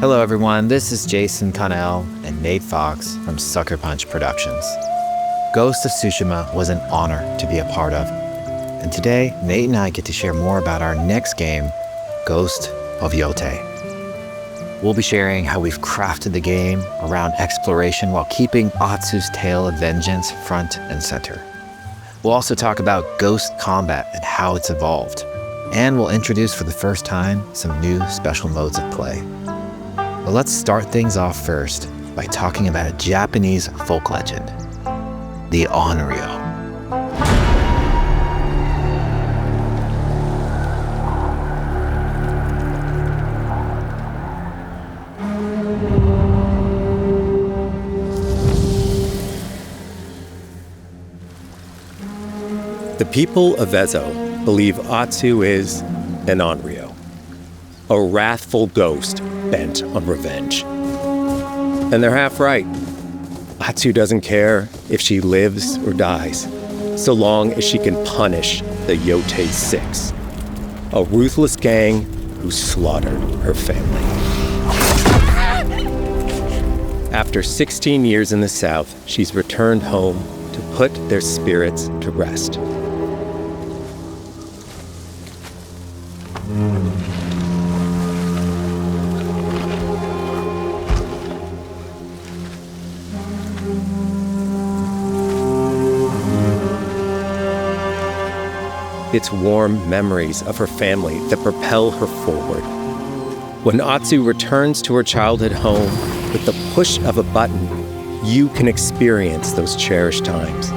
Hello everyone, this is Jason Connell and Nate Fox from Sucker Punch Productions. Ghost of Tsushima was an honor to be a part of. And today, Nate and I get to share more about our next game, Ghost of Yōtei. We'll be sharing how we've crafted the game around exploration while keeping Atsu's tale of vengeance front and center. We'll also talk about ghost combat and how it's evolved. And we'll introduce for the first time some new special modes of play. But let's start things off first by talking about a Japanese folk legend, the Onryo. The people of Ezo believe Atsu is an Onryo, a wrathful ghost bent on revenge. And they're half right. Atsu doesn't care if she lives or dies, so long as she can punish the Yōtei 6, a ruthless gang who slaughtered her family. After 16 years in the South, she's returned home to put their spirits to rest. It's warm memories of her family that propel her forward. When Atsu returns to her childhood home, with the push of a button, you can experience those cherished times.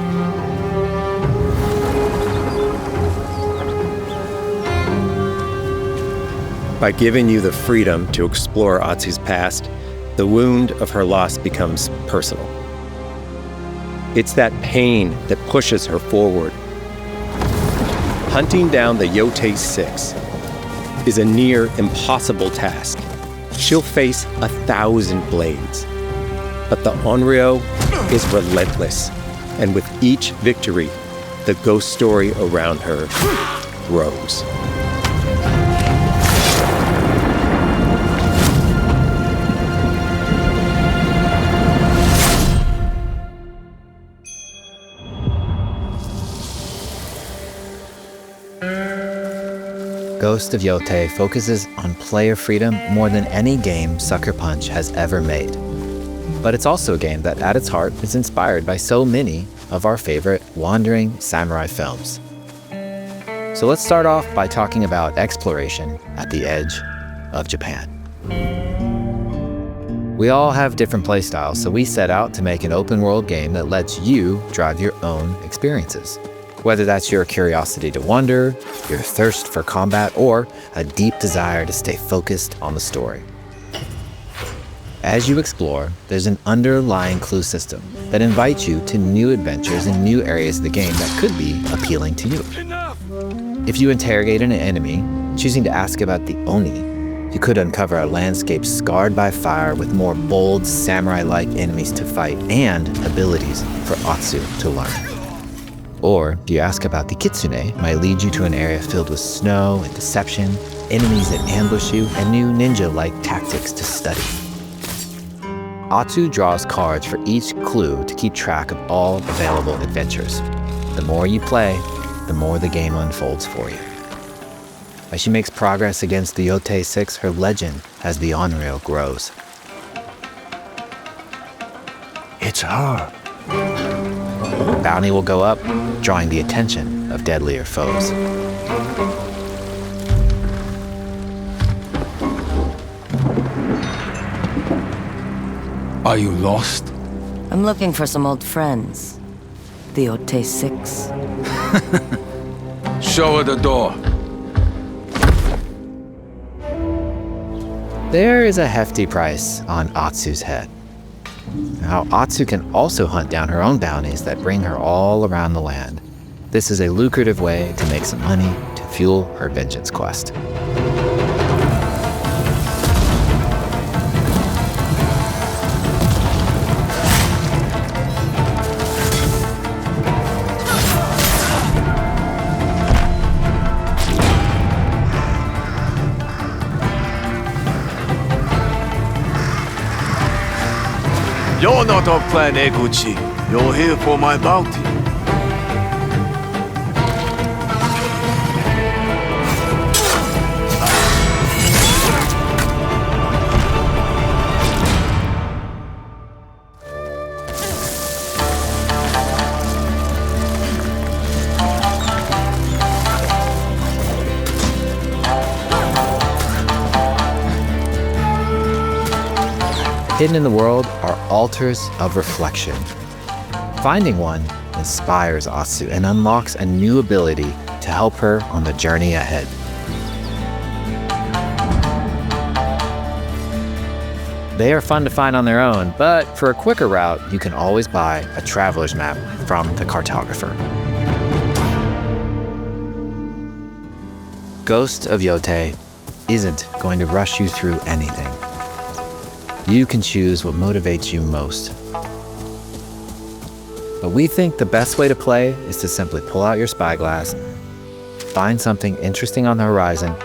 By giving you the freedom to explore Atsu's past, the wound of her loss becomes personal. It's that pain that pushes her forward. Hunting down the Yōtei 6 is a near impossible task. She'll face 1,000 blades. But the Onryo is relentless, and with each victory, the ghost story around her grows. Ghost of Yōtei focuses on player freedom more than any game Sucker Punch has ever made. But it's also a game that at its heart is inspired by so many of our favorite wandering samurai films. So let's start off by talking about exploration at the edge of Japan. We all have different playstyles, so we set out to make an open world game that lets you drive your own experiences. Whether that's your curiosity to wonder, your thirst for combat, or a deep desire to stay focused on the story. As you explore, there's an underlying clue system that invites you to new adventures in new areas of the game that could be appealing to you. If you interrogate an enemy, choosing to ask about the Oni, you could uncover a landscape scarred by fire with more bold, samurai-like enemies to fight and abilities for Atsu to learn. Or, if you ask about the Kitsune, it might lead you to an area filled with snow and deception, enemies that ambush you, and new ninja-like tactics to study. Atsu draws cards for each clue to keep track of all available adventures. The more you play, the more the game unfolds for you. As she makes progress against the Yōtei 6, her legend as the Onryo grows. It's her. Bounty will go up, drawing the attention of deadlier foes. Are you lost? I'm looking for some old friends. The Yōtei 6. Show her the door. There is a hefty price on Atsu's head. Now, Atsu can also hunt down her own bounties that bring her all around the land. This is a lucrative way to make some money to fuel her vengeance quest. You're not of Clan Eguchi. You're here for my bounty. Hidden in the world are altars of reflection. Finding one inspires Atsu and unlocks a new ability to help her on the journey ahead. They are fun to find on their own, but for a quicker route, you can always buy a traveler's map from the cartographer. Ghost of Yōtei isn't going to rush you through anything. You can choose what motivates you most. But we think the best way to play is to simply pull out your spyglass, find something interesting on the horizon,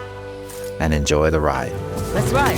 and enjoy the ride. Let's ride.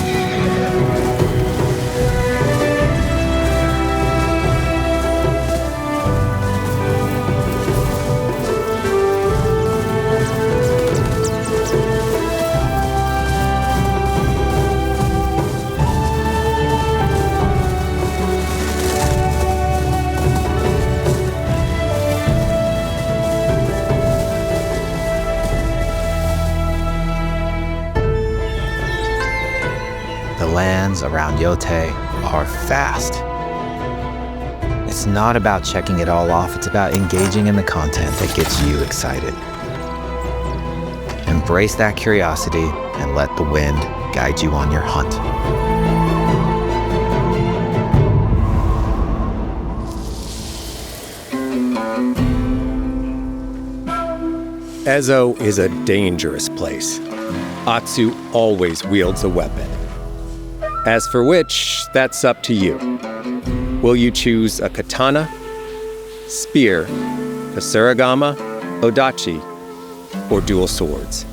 The lands around Yōtei are fast. It's not about checking it all off, it's about engaging in the content that gets you excited. Embrace that curiosity and let the wind guide you on your hunt. Ezo is a dangerous place. Atsu always wields a weapon. As for which, that's up to you. Will you choose a katana, spear, kasuragama, odachi, or dual swords?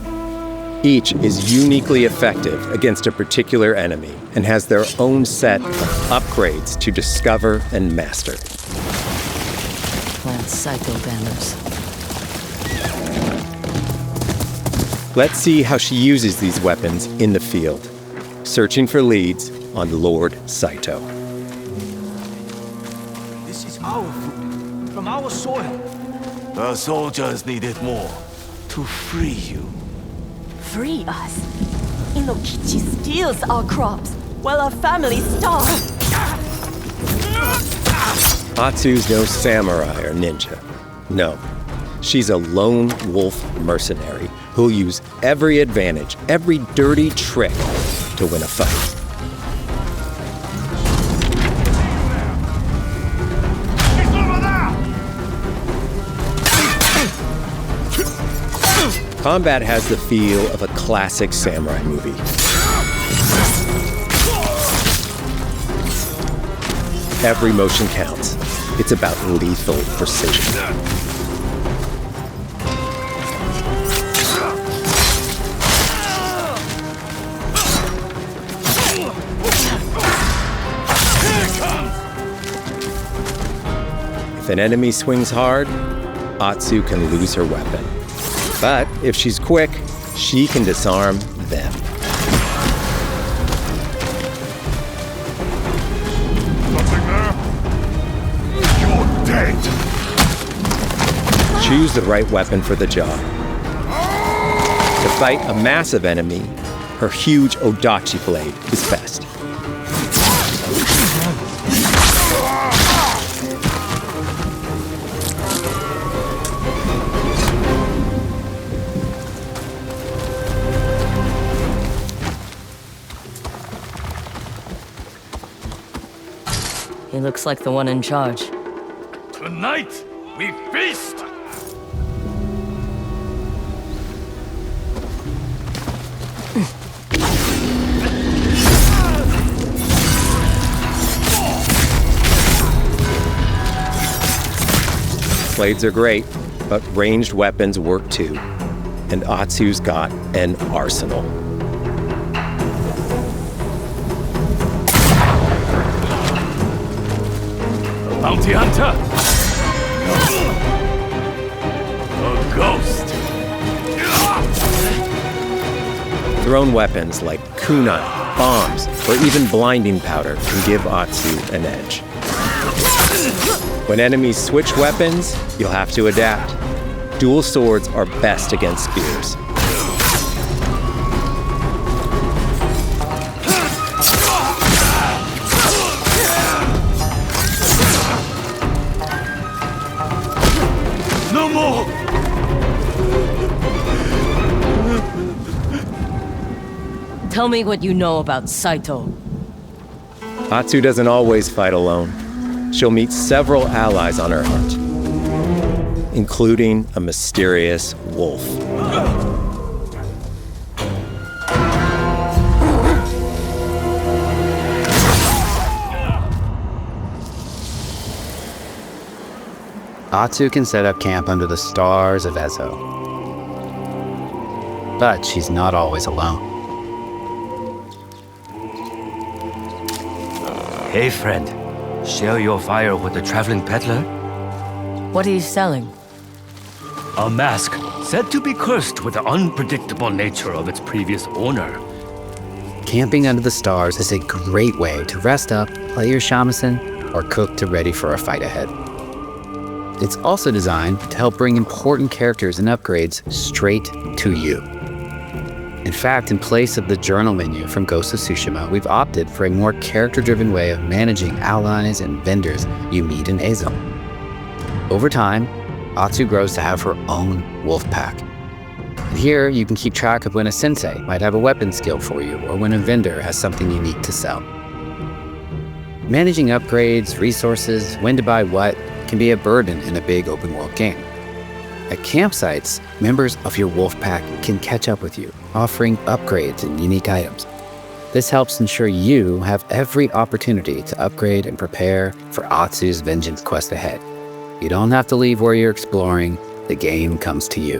Each is uniquely effective against a particular enemy and has their own set of upgrades to discover and master. Plant psycho banners. Let's see how she uses these weapons in the field, searching for leads on Lord Saito. This is our food, from our soil. The soldiers need it more to free you. Free us? Inokichi steals our crops, while our families starve. Atsu's no samurai or ninja. No, she's a lone wolf mercenary who'll use every advantage, every dirty trick to win a fight. Combat has the feel of a classic samurai movie. Every motion counts. It's about lethal precision. If an enemy swings hard, Atsu can lose her weapon. But if she's quick, she can disarm them. Nothing there? You're dead! Choose the right weapon for the job. To fight a massive enemy, her huge odachi blade is best. He looks like the one in charge. Tonight, we feast! Blades are great, but ranged weapons work too. And Atsu's got an arsenal. bounty hunter? A ghost. Thrown weapons like kunai, bombs, or even blinding powder can give Atsu an edge. When enemies switch weapons, you'll have to adapt. Dual swords are best against spears. No more! Tell me what you know about Saito. Atsu doesn't always fight alone. She'll meet several allies on her hunt, including a mysterious wolf. Atsu can set up camp under the stars of Ezo. But she's not always alone. Hey, friend. Share your fire with the traveling peddler? What are you selling? A mask said to be cursed with the unpredictable nature of its previous owner. Camping under the stars is a great way to rest up, play your shamisen, or cook to ready for a fight ahead. It's also designed to help bring important characters and upgrades straight to you. In fact, in place of the journal menu from Ghost of Tsushima, we've opted for a more character-driven way of managing allies and vendors you meet in Ezo. Over time, Atsu grows to have her own wolf pack. And here, you can keep track of when a sensei might have a weapon skill for you, or when a vendor has something unique to sell. Managing upgrades, resources, when to buy what, can be a burden in a big open-world game. At campsites, members of your wolf pack can catch up with you, offering upgrades and unique items. This helps ensure you have every opportunity to upgrade and prepare for Atsu's vengeance quest ahead. You don't have to leave where you're exploring, the game comes to you.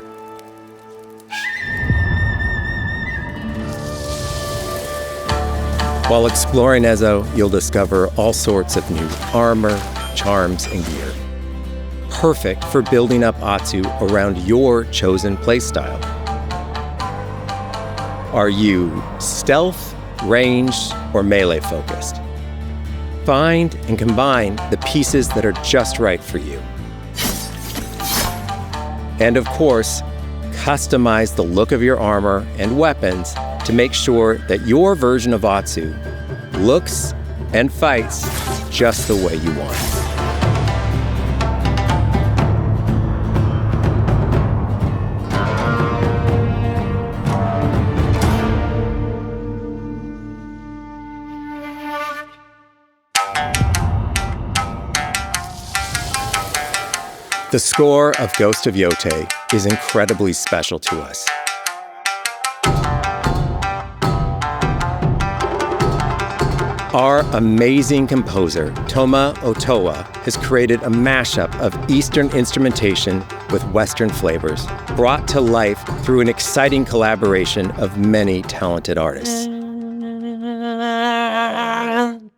While exploring Ezo, you'll discover all sorts of new armor, charms, and gear. Perfect for building up Atsu around your chosen playstyle. Are you stealth, ranged, or melee focused? Find and combine the pieces that are just right for you. And of course, customize the look of your armor and weapons to make sure that your version of Atsu looks and fights just the way you want. The score of Ghost of Yōtei is incredibly special to us. Our amazing composer, Toma Otoa, has created a mashup of Eastern instrumentation with Western flavors, brought to life through an exciting collaboration of many talented artists.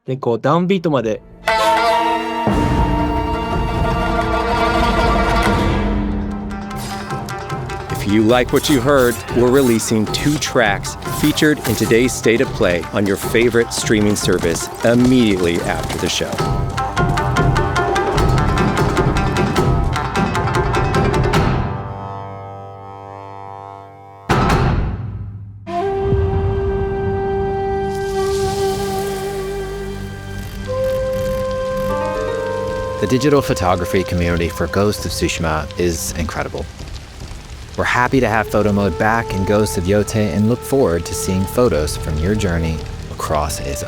でこうダウンビートまで If you like what you heard, we're releasing 2 tracks featured in today's State of Play on your favorite streaming service immediately after the show. The digital photography community for Ghost of Tsushima is incredible. We're happy to have photo mode back in Ghost of Yōtei and look forward to seeing photos from your journey across Ezo.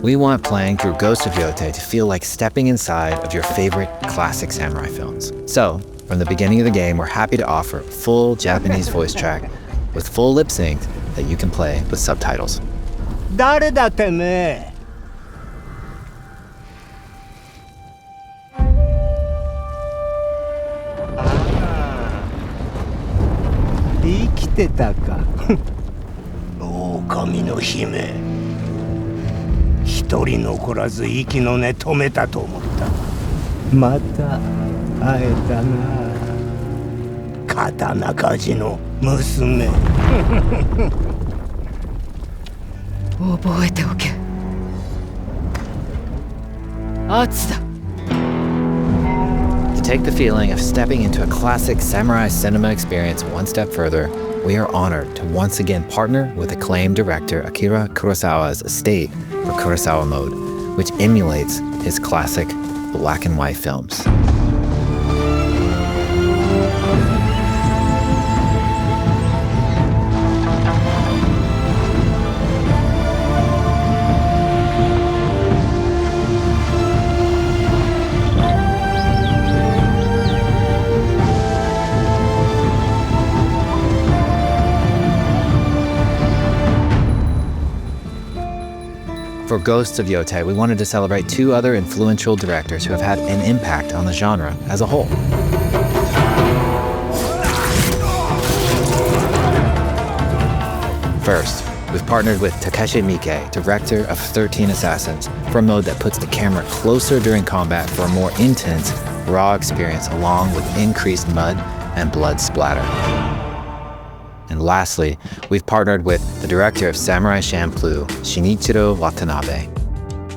We want playing through Ghost of Yōtei to feel like stepping inside of your favorite classic samurai films. So, from the beginning of the game, we're happy to offer a full Japanese voice track with full lip sync that you can play with subtitles. 誰だてめえ生きてたか。狼の姫。一人残らず息の根止めたと思った。また会えたな。刀鍛冶の娘。覚えておけ。アツだ。To take the feeling of stepping into a classic samurai cinema experience one step further, we are honored to once again partner with acclaimed director Akira Kurosawa's estate for Kurosawa Mode, which emulates his classic black and white films. For Ghost of Yōtei, we wanted to celebrate two other influential directors who have had an impact on the genre as a whole. First, we've partnered with Takeshi Miike, director of 13 Assassins, for a mode that puts the camera closer during combat for a more intense, raw experience along with increased mud and blood splatter. And lastly, we've partnered with the director of Samurai Champloo, Shinichiro Watanabe.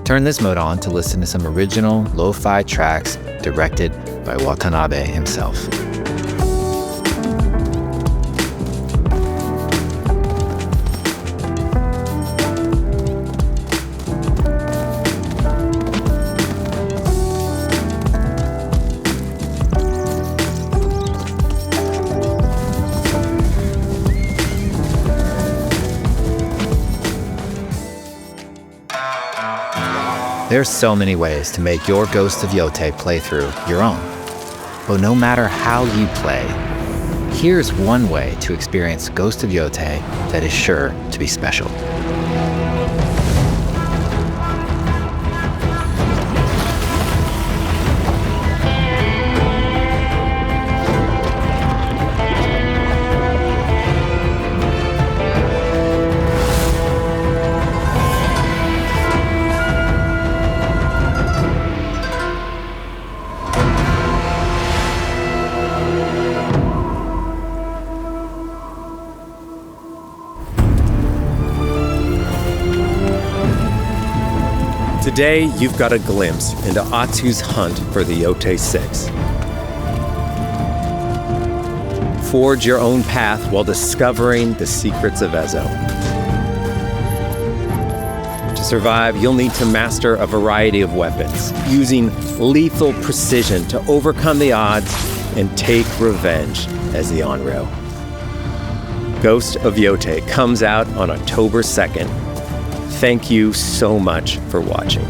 Turn this mode on to listen to some original lo-fi tracks directed by Watanabe himself. There are so many ways to make your Ghost of Yōtei playthrough your own. But no matter how you play, here's one way to experience Ghost of Yōtei that is sure to be special. Today, you've got a glimpse into Atsu's hunt for the Yōtei 6. Forge your own path while discovering the secrets of Ezo. To survive, you'll need to master a variety of weapons, using lethal precision to overcome the odds and take revenge as the Onryo. Ghost of Yōtei comes out on October 2nd. Thank you so much for watching.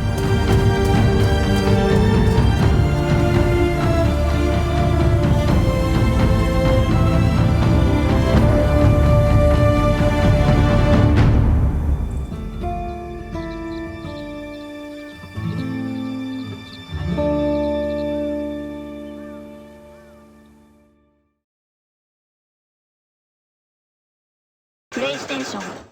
PlayStation